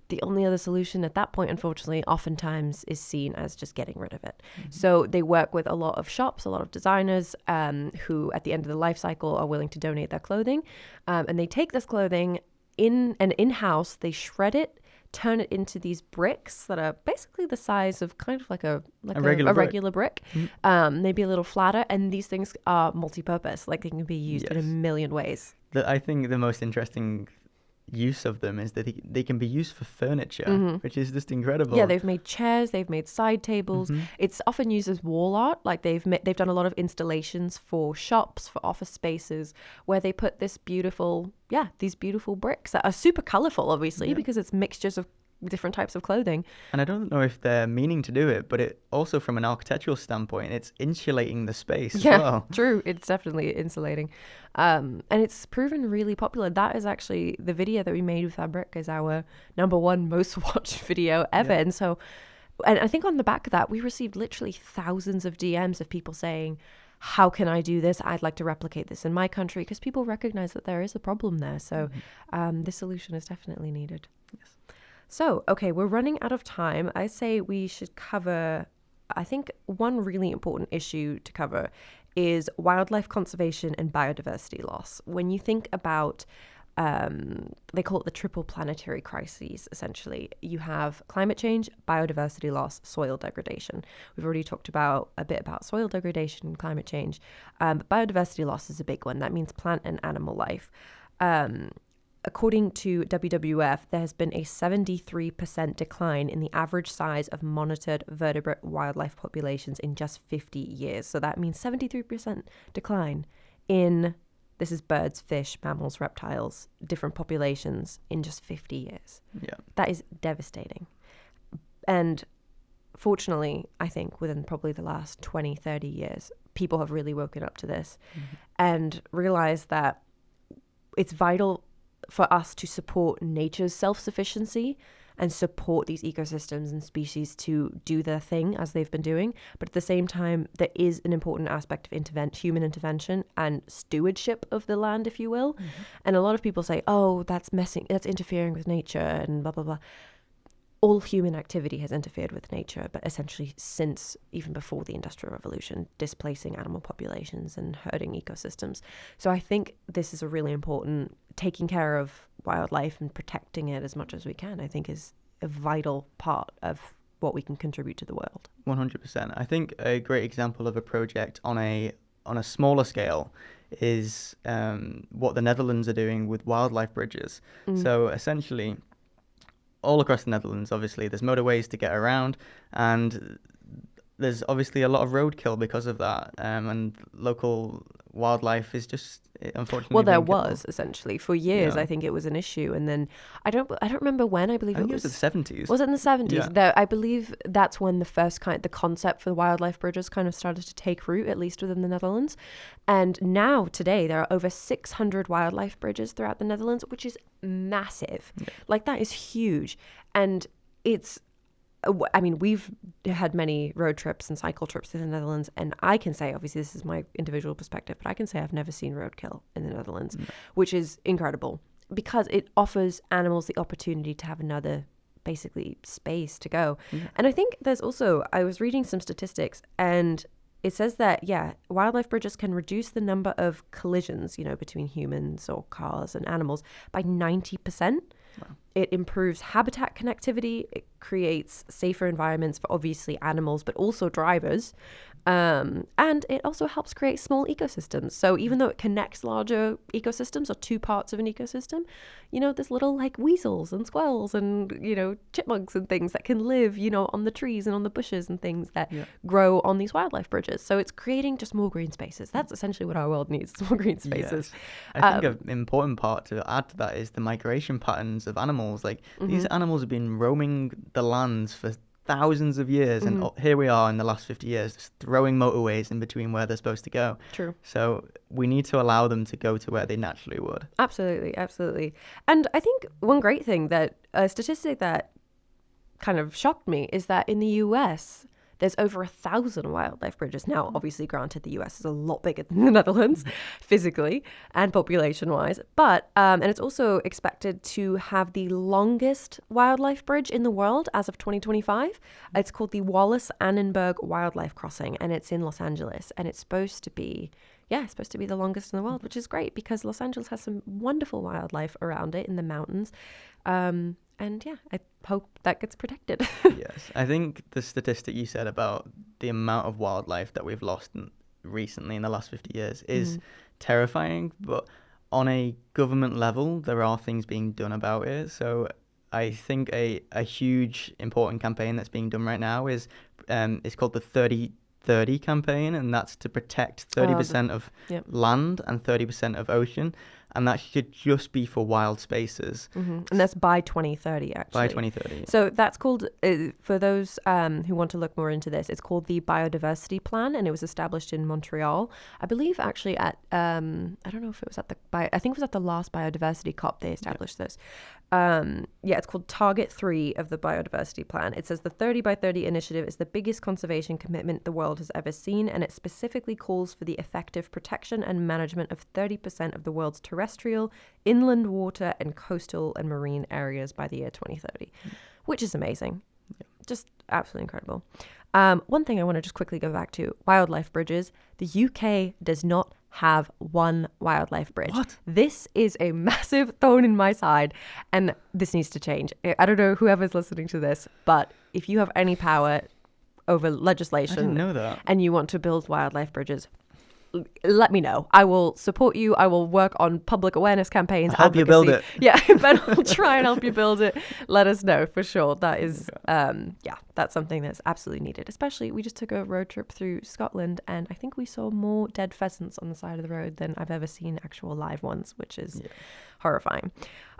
the only other solution at that point, unfortunately, oftentimes is seen as just getting rid of it. Mm-hmm. So they work with a lot of shops, a lot of designers who at the end of the life cycle are willing to donate their clothing. And they take this clothing in-house, they shred it, turn it into these bricks that are basically the size of kind of like a regular brick, maybe a little flatter. And these things are multi-purpose, like they can be used in a million ways. I think the most interesting use of them is that they can be used for furniture, which is just incredible. Yeah, they've made chairs, they've made side tables. It's often used as wall art. Like they've done a lot of installations for shops, for office spaces, where they put these beautiful bricks that are super colorful, obviously, because it's mixtures of different types of clothing. And I don't know if they're meaning to do it, but it also from an architectural standpoint, it's insulating the space as well. True. It's definitely insulating. And it's proven really popular. That is actually the video that we made with Fabric is our #1 most watched video ever. Yeah. And I think on the back of that, we received literally thousands of DMs of people saying, how can I do this? I'd like to replicate this in my country, because people recognize that there is a problem there. So this solution is definitely needed. Yes. So, okay, we're running out of time. I say we should cover, I think one really important issue to cover is wildlife conservation and biodiversity loss. When you think about, they call it the triple planetary crises, essentially. You have climate change, biodiversity loss, soil degradation. We've already talked a bit about soil degradation and climate change, but biodiversity loss is a big one. That means plant and animal life. According to WWF, there has been a 73% decline in the average size of monitored vertebrate wildlife populations in just 50 years. So that means 73% decline in, this is birds, fish, mammals, reptiles, different populations in just 50 years. Yeah. That is devastating. And fortunately, I think within probably the last 20, 30 years, people have really woken up to this and realized that it's vital for us to support nature's self-sufficiency and support these ecosystems and species to do their thing as they've been doing. But at the same time, there is an important aspect of human intervention and stewardship of the land, if you will. And a lot of people say, oh, that's interfering with nature and blah, blah, blah. All human activity has interfered with nature, but essentially since even before the Industrial Revolution, displacing animal populations and hurting ecosystems. So I think this is a really important, taking care of wildlife and protecting it as much as we can, I think is a vital part of what we can contribute to the world. 100%. I think a great example of a project on a smaller scale is what the Netherlands are doing with wildlife bridges. So essentially, all across the Netherlands, obviously, there's motorways to get around, and there's obviously a lot of roadkill because of that, and local wildlife is just unfortunately. Well, there was essentially for years. I think it was an issue, and then I don't remember when. I believe it was the 70s. Was it in the 70s? Yeah. I believe that's when the concept for the wildlife bridges kind of started to take root, at least within the Netherlands. And now today there are over 600 wildlife bridges throughout the Netherlands, which is massive. Yeah. Like that is huge, and it's. I mean, we've had many road trips and cycle trips to the Netherlands, and I can say, obviously this is my individual perspective, but I can say I've never seen roadkill in the Netherlands, which is incredible because it offers animals the opportunity to have another, basically, space to go. And I think there's also, I was reading some statistics, and it says that, wildlife bridges can reduce the number of collisions, between humans or cars and animals by 90%. Wow. It improves habitat connectivity. It creates safer environments for obviously animals, but also drivers. And it also helps create small ecosystems. So even though it connects larger ecosystems or two parts of an ecosystem, there's little like weasels and squirrels and, chipmunks and things that can live, on the trees and on the bushes and things that grow on these wildlife bridges. So it's creating just more green spaces. That's essentially what our world needs, more green spaces. Yes. I think an important part to add to that is the migration patterns of animals. Like these animals have been roaming the lands for thousands of years, and here we are in the last 50 years, just throwing motorways in between where they're supposed to go. True. So we need to allow them to go to where they naturally would. Absolutely, absolutely. And I think one great thing that a statistic that kind of shocked me is that in the US, there's over 1,000 wildlife bridges. Now, obviously, granted, the US is a lot bigger than the Netherlands physically and population-wise. But, and it's also expected to have the longest wildlife bridge in the world as of 2025. It's called the Wallace-Annenberg Wildlife Crossing, and it's in Los Angeles. And it's supposed to be the longest in the world, which is great because Los Angeles has some wonderful wildlife around it in the mountains. And yeah, I hope that gets protected. Yes, I think the statistic you said about the amount of wildlife that we've lost recently in the last 50 years is terrifying. But on a government level, there are things being done about it. So I think a huge important campaign that's being done right now is it's called the 30/30 campaign, and that's to protect 30% of land and 30% of ocean. And that should just be for wild spaces. And that's by 2030, actually. By 2030. So that's called, for those who want to look more into this, it's called the Biodiversity Plan, and it was established in Montreal. I believe actually at, I don't know if it was at I think it was at the last Biodiversity COP they established this. It's called Target 3 of the Biodiversity Plan. It says the 30 by 30 initiative is the biggest conservation commitment the world has ever seen, and it specifically calls for the effective protection and management of 30% of the world's terrestrial, inland water, and coastal and marine areas by the year 2030, which is amazing. Yeah. Just absolutely incredible. One thing I want to just quickly go back to, wildlife bridges. The UK does not have one wildlife bridge. What? This is a massive thorn in my side, and this needs to change. I don't know whoever's listening to this, but if you have any power over legislation I didn't know that. and you want to build wildlife bridges, let me know. I will support you. I will work on public awareness campaigns. I'll help you build it. Yeah, Ben will try and help you build it. Let us know for sure. That is, that's something that's absolutely needed. Especially, we just took a road trip through Scotland, and I think we saw more dead pheasants on the side of the road than I've ever seen actual live ones, which is horrifying.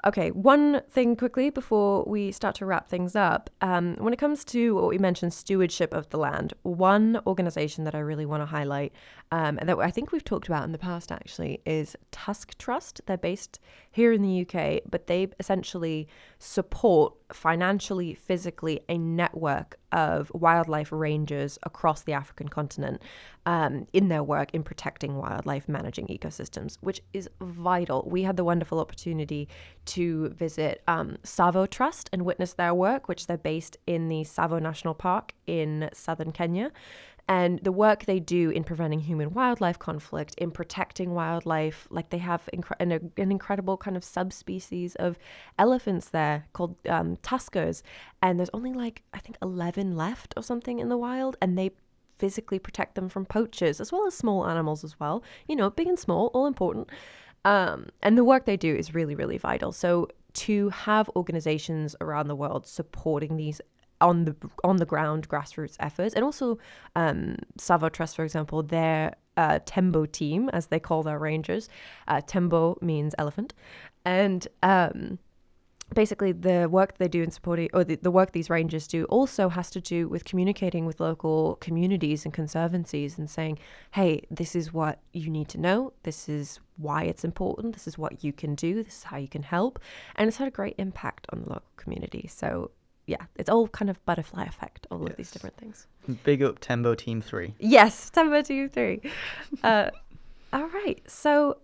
Okay, one thing quickly before we start to wrap things up. When it comes to what we mentioned, stewardship of the land, one organization that I really want to highlight, and that I think we've talked about in the past actually, is Tusk Trust. They're based here in the UK, but they essentially support financially, physically, a network of wildlife rangers across the African continent in their work in protecting wildlife, managing ecosystems, which is vital. We had the wonderful opportunity to visit Tsavo Trust and witness their work, which they're based in the Tsavo National Park in southern Kenya. And the work they do in preventing human-wildlife conflict, in protecting wildlife, like they have an incredible kind of subspecies of elephants there called tuskers. And there's only I think 11 left or something in the wild. And they physically protect them from poachers, as well as small animals as well. You know, big and small, all important. And the work they do is really, really vital. So to have organizations around the world supporting these on the ground grassroots efforts, and also Tsavo Trust, for example, their Tembo team, as they call their rangers. Tembo means elephant, and basically the work they do in supporting, or the work these rangers do, also has to do with communicating with local communities and conservancies and saying, hey, this is what you need to know, this is why it's important, this is what you can do, this is how you can help. And it's had a great impact on the local community. So yeah, it's all kind of butterfly effect, all of these different things. Big up Tembo Team 3. Yes, Tembo Team 3. All right, so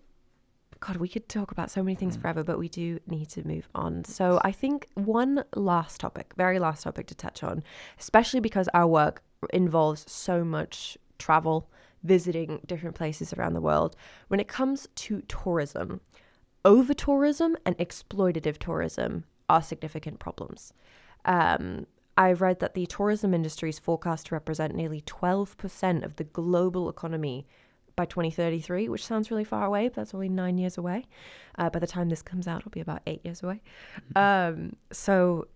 God, we could talk about so many things forever, but we do need to move on. So I think one last topic, very last topic to touch on, especially because our work involves so much travel, visiting different places around the world. When it comes to tourism, over-tourism and exploitative tourism are significant problems. I've read that the tourism industry is forecast to represent nearly 12% of the global economy by 2033, which sounds really far away, but that's only 9 years away. By the time this comes out, it'll be about 8 years away. So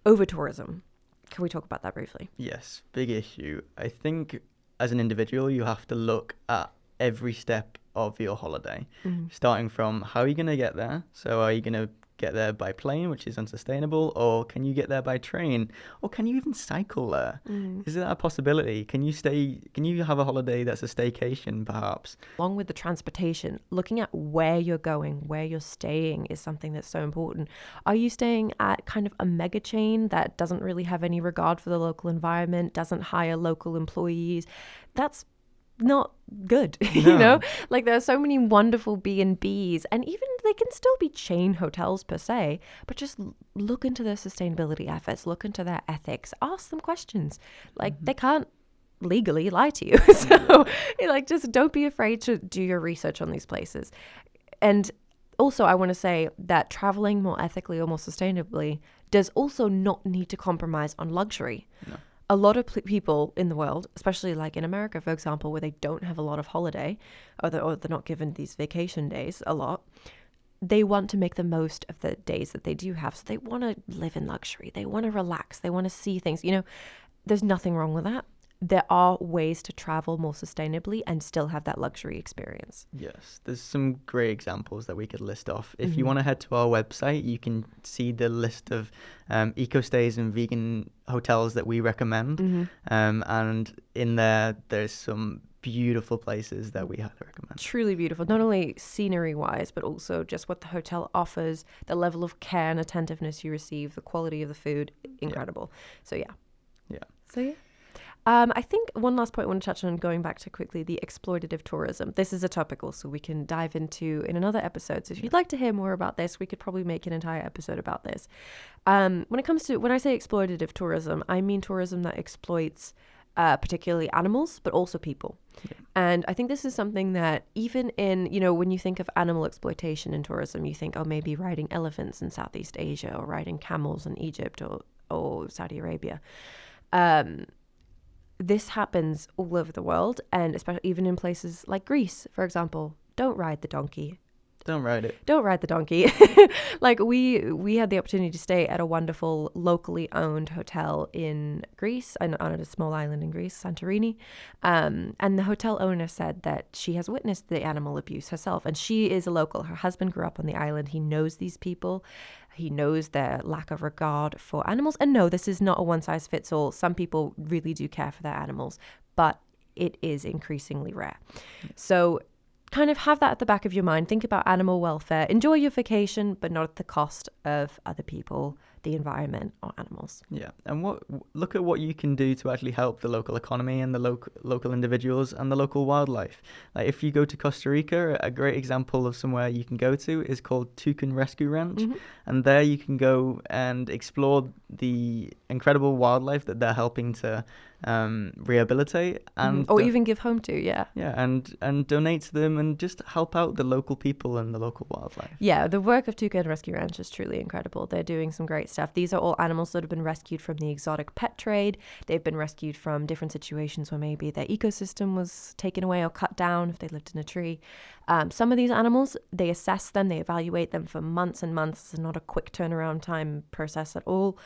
over-tourism. Can we talk about that briefly? Yes, big issue. I think as an individual, you have to look at every step of your holiday, starting from how are you going to get there? So are you going to get there by plane, which is unsustainable, or can you get there by train, or can you even cycle there? Is that a possibility? Can you have a holiday that's a staycation, perhaps? Along with the transportation, looking at where you're going, where you're staying is something that's so important. Are you staying at kind of a mega chain that doesn't really have any regard for the local environment, doesn't hire local employees? That's not good. No. Like there are so many wonderful B&Bs, and even they can still be chain hotels per se, but just look into their sustainability efforts, look into their ethics, ask them questions. Like they can't legally lie to you. So like just don't be afraid to do your research on these places. And also I want to say that traveling more ethically or more sustainably does also not need to compromise on luxury. No. A lot of people in the world, especially like in America, for example, where they don't have a lot of holiday, or they're not given these vacation days a lot, they want to make the most of the days that they do have. So they want to live in luxury. They want to relax. They want to see things. There's nothing wrong with that. There are ways to travel more sustainably and still have that luxury experience. Yes, there's some great examples that we could list off. If you want to head to our website, you can see the list of eco stays and vegan hotels that we recommend. And in there's some beautiful places that we highly recommend. Truly beautiful, not only scenery wise, but also just what the hotel offers, the level of care and attentiveness you receive, the quality of the food, incredible. So yeah. I think one last point I want to touch on, going back to quickly, the exploitative tourism. This is a topic also we can dive into in another episode. So if you'd like to hear more about this, we could probably make an entire episode about this. When I say exploitative tourism, I mean tourism that exploits particularly animals, but also people. Yeah. And I think this is something that even in, when you think of animal exploitation in tourism, you think, maybe riding elephants in Southeast Asia or riding camels in Egypt or Saudi Arabia. This happens all over the world, and especially even in places like Greece, for example. Don't ride the donkey. Don't ride it. Don't ride the donkey. Like we had the opportunity to stay at a wonderful locally owned hotel in Greece, on a small island in Greece, Santorini. And the hotel owner said that she has witnessed the animal abuse herself, and she is a local. Her husband grew up on the island. He knows these people. He knows their lack of regard for animals. And no, this is not a one size fits all. Some people really do care for their animals, but it is increasingly rare. So kind of have that at the back of your mind. Think about animal welfare. Enjoy your vacation, but not at the cost of other people, the environment, or animals. Yeah, and look at what you can do to actually help the local economy and the local individuals and the local wildlife. Like if you go to Costa Rica, a great example of somewhere you can go to is called Toucan Rescue Ranch, and there you can go and explore the incredible wildlife that they're helping to rehabilitate and or even give home to. And donate to them and just help out the local people and the local wildlife. The work of Toucan Rescue Ranch is truly incredible. They're doing some great stuff. These are all animals that have been rescued from the exotic pet trade. They've been rescued from different situations where maybe their ecosystem was taken away or cut down if they lived in a tree. Some of these animals, they assess them, they evaluate them for months and months. It's not a quick turnaround time process at all.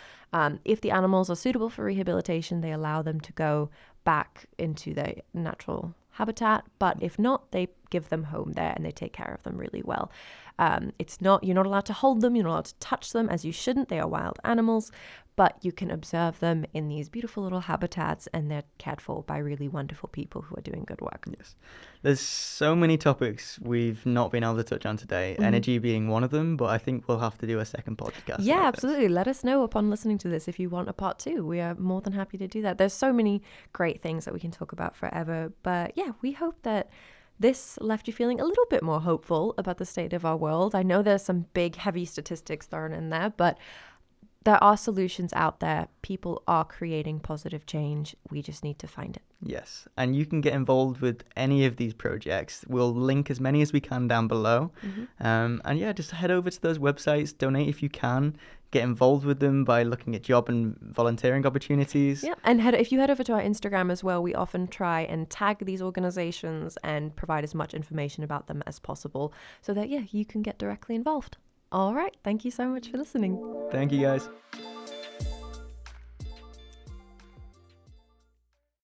If the animals are suitable for rehabilitation, they allow them to go back into their natural habitat, but if not, they give them home there and they take care of them really well. You're not allowed to hold them, you're not allowed to touch them, as you shouldn't. They are wild animals, but you can observe them in these beautiful little habitats, and they're cared for by really wonderful people who are doing good work. Yes. There's so many topics we've not been able to touch on today, energy being one of them, but I think we'll have to do a second podcast. Yeah, absolutely. Let us know upon listening to this if you want a part 2. We are more than happy to do that. There's so many great things that we can talk about forever, but yeah, we hope that this left you feeling a little bit more hopeful about the state of our world. I know there's some big, heavy statistics thrown in there, but there are solutions out there. People are creating positive change. We just need to find it. Yes, and you can get involved with any of these projects. We'll link as many as we can down below. And just head over to those websites, donate if you can, get involved with them by looking at job and volunteering opportunities. Yeah, and if you head over to our Instagram as well, we often try and tag these organizations and provide as much information about them as possible so that, you can get directly involved. All right, thank you so much for listening. Thank you, guys.